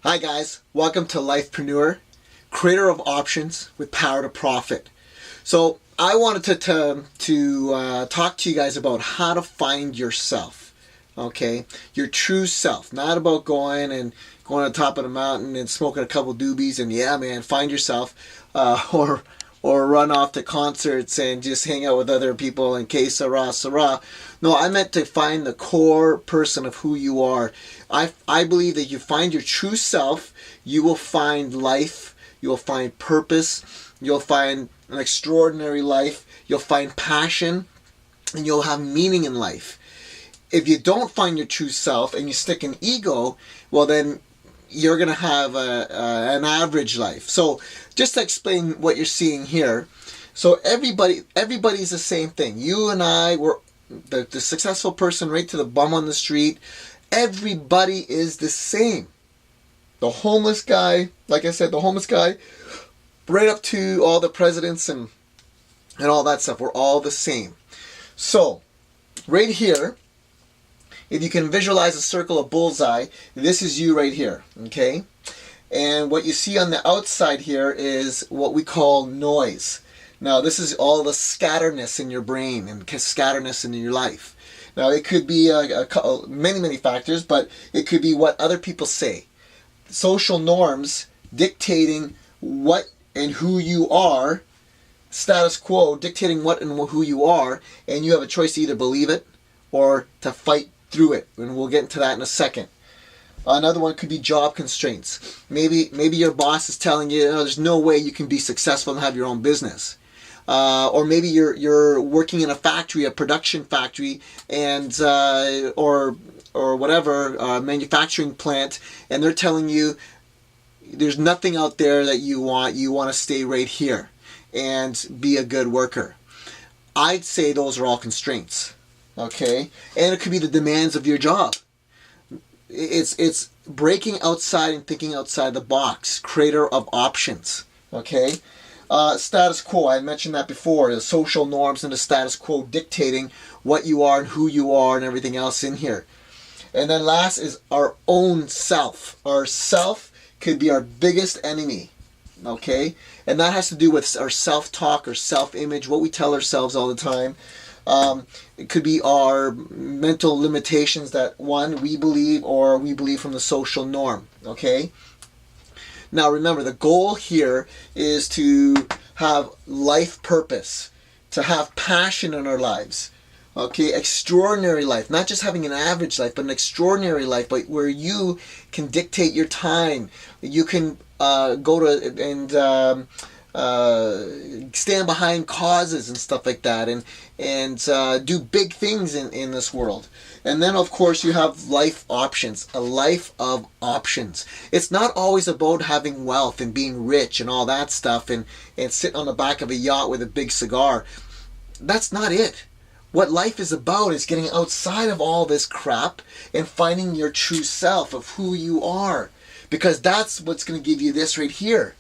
Hi guys, welcome to Life-preneur, creator of options with power to profit. So I wanted to talk to you guys about how to find yourself, okay? Your true self, not about going on the top of the mountain and smoking a couple doobies and yeah man, find yourself, or run off to concerts and just hang out with other people and que sera, sera. No, I meant to find the core person of who you are. I believe that you find your true self, you will find life, you'll find purpose, you'll find an extraordinary life, you'll find passion, and you'll have meaning in life. If you don't find your true self and you stick in ego, well then you're going to have an average life. So just to explain what you're seeing here, so everybody's the same thing. You and I, we're the successful person right to the bum on the street. Everybody is the same. The homeless guy, like I said, the homeless guy, right up to all the presidents and all that stuff. We're all the same. So right here, if you can visualize a circle, a bullseye, this is you right here, okay? And what you see on the outside here is what we call noise. Now, this is all the scatterness in your brain and scatterness in your life. Now, it could be many factors, but it could be what other people say. Social norms dictating what and who you are, status quo dictating what and who you are, and you have a choice to either believe it or to fight through it, and we'll get into that in a second. Another one could be job constraints. Maybe your boss is telling you, there's no way you can be successful and have your own business. Or maybe you're working in a factory, a production factory, and or whatever, manufacturing plant, and they're telling you there's nothing out there that you want. You want to stay right here and be a good worker. I'd say those are all constraints. Okay, and it could be the demands of your job. It's breaking outside and thinking outside the box. Creator of options. Okay, status quo. I mentioned that before. The social norms and the status quo dictating what you are and who you are and everything else in here. And then last is our own self. Our self could be our biggest enemy. Okay, and that has to do with our self-talk, our self-image, what we tell ourselves all the time. It could be our mental limitations that we believe or we believe from the social norm. Okay. Now remember, the goal here is to have life purpose, to have passion in our lives. Okay, extraordinary life, not just having an average life, but an extraordinary life, but where you can dictate your time. You can go to and stand behind causes and stuff like that, and do big things in this world. And then of course you have life options, a life of options. It's not always about having wealth and being rich and all that stuff and sitting on the back of a yacht with a big cigar. That's not it. What life is about is getting outside of all this crap and finding your true self of who you are, because that's what's going to give you this right here.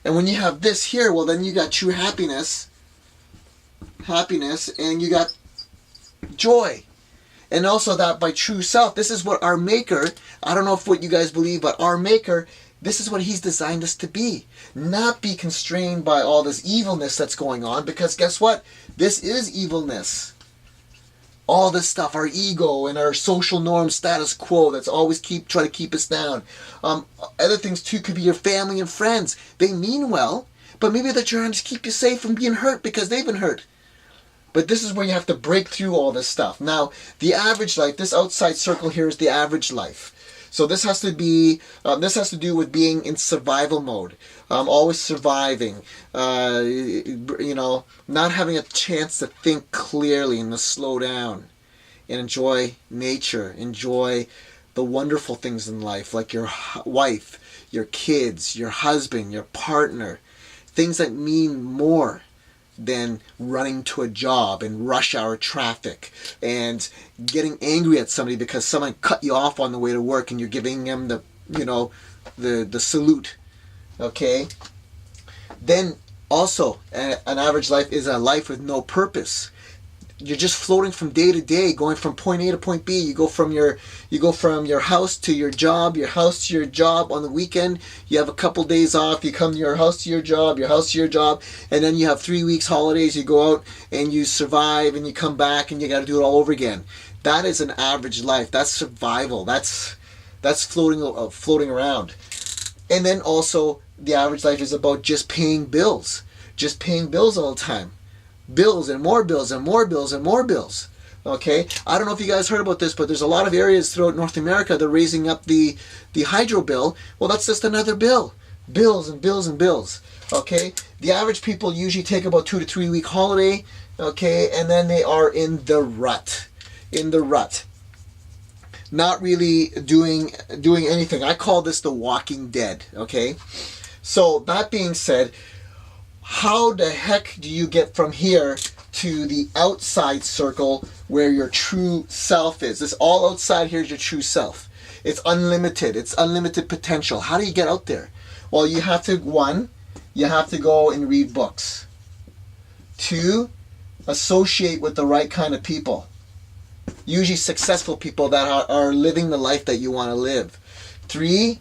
And when you have this here, well then you got true happiness, and you got joy. And also that by true self, this is what our maker, I don't know if what you guys believe, but our maker, this is what he's designed us to be. Not be constrained by all this evilness that's going on, because guess what? This is evilness. All this stuff, our ego and our social norm status quo that's always try to keep us down. Other things too could be your family and friends. They mean well, but maybe they're trying to keep you safe from being hurt because they've been hurt. But this is where you have to break through all this stuff. Now, the average life, this outside circle here is the average life. So this has to do with being in survival mode, always surviving, not having a chance to think clearly and to slow down and enjoy nature, enjoy the wonderful things in life, like your wife, your kids, your husband, your partner, things that mean more than running to a job in rush hour traffic and getting angry at somebody because someone cut you off on the way to work and you're giving them the salute. Okay? Then also an average life is a life with no purpose. you're just floating from day to day, going from point A to point B. You go from your house to your job, your house to your job. On the weekend, you have a couple days off. You come to your house to your job, and then you have 3 weeks holidays. You go out and you survive, and you come back, and you got to do it all over again. That is an average life. That's survival. That's floating around. And then also, the average life is about just paying bills all the time. Bills and more bills and more bills and more bills. Okay, I don't know if you guys heard about this, but there's a lot of areas throughout North America they're raising up the hydro bill. Well, that's just another bill. Bills and bills and bills. Okay, the average people usually take about 2 to 3 week holiday. Okay, and then they are in the rut. Not really doing anything. I call this the walking dead. Okay, so that being said, how the heck do you get from here to the outside circle where your true self is? This all outside here is your true self. It's unlimited. It's unlimited potential. How do you get out there? Well, you have to, one, you have to go and read books. 2, associate with the right kind of people. Usually successful people that are living the life that you want to live. 3,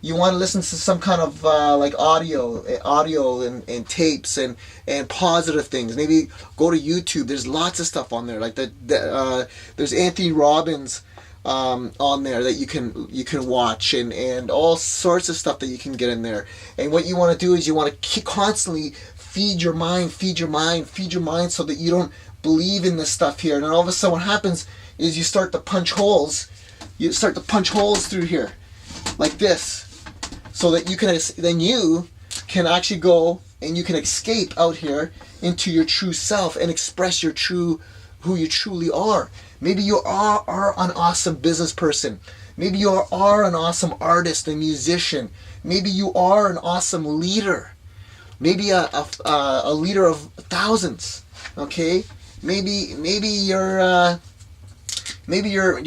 you want to listen to some kind of like audio and tapes and positive things. Maybe go to YouTube. There's lots of stuff on there. Like there's Anthony Robbins on there that you can watch and all sorts of stuff that you can get in there. And what you want to do is you want to constantly feed your mind so that you don't believe in this stuff here. And then all of a sudden what happens is you start to punch holes. You start to punch holes through here like this, so that you can actually go and you can escape out here into your true self and express who you truly are. Maybe you are an awesome business person. Maybe you are an awesome artist and musician. Maybe you are an awesome leader. Maybe a leader of thousands. Okay, maybe you're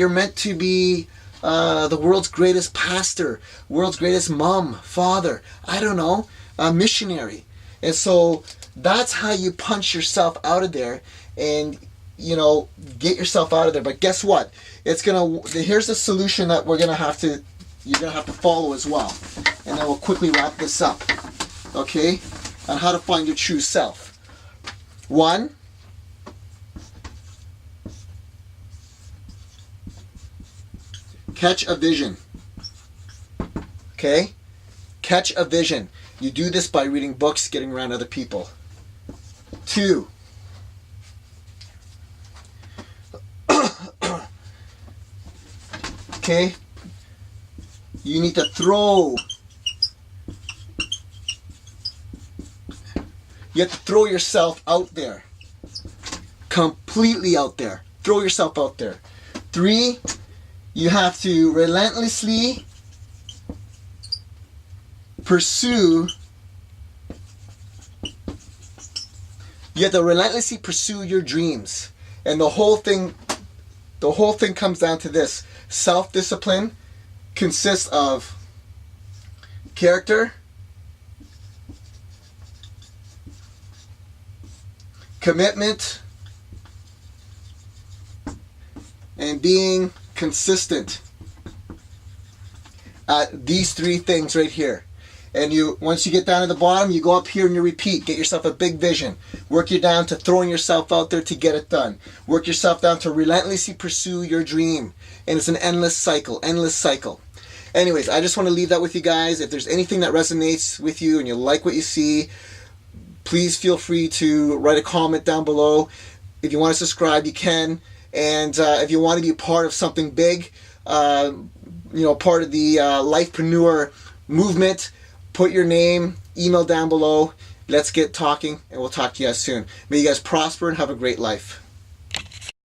meant to be the world's greatest pastor, world's greatest mom, father, I don't know, a missionary. And so that's how you punch yourself out of there and, get yourself out of there. But guess what? Here's the solution that you're gonna have to follow as well. And then we'll quickly wrap this up. Okay? On how to find your true self. 1, catch a vision. Okay? Catch a vision. You do this by reading books, getting around other people. 2, okay? You need to throw. You have to throw yourself out there. Completely out there. Throw yourself out there. 3, you have to relentlessly pursue. You have to relentlessly pursue your dreams. And the whole thing comes down to this. Self-discipline consists of character, commitment, and being consistent at these 3 things right here. And once you get down to the bottom, you go up here and you repeat. Get yourself a big vision. Work you down to throwing yourself out there to get it done. Work yourself down to relentlessly pursue your dream. And it's an endless cycle. Anyways, I just want to leave that with you guys. If there's anything that resonates with you and you like what you see, please feel free to write a comment down below. If you want to subscribe, you can. And if you want to be part of something big, part of the Life-preneur movement, put your name, email down below. Let's get talking, and we'll talk to you guys soon. May you guys prosper and have a great life.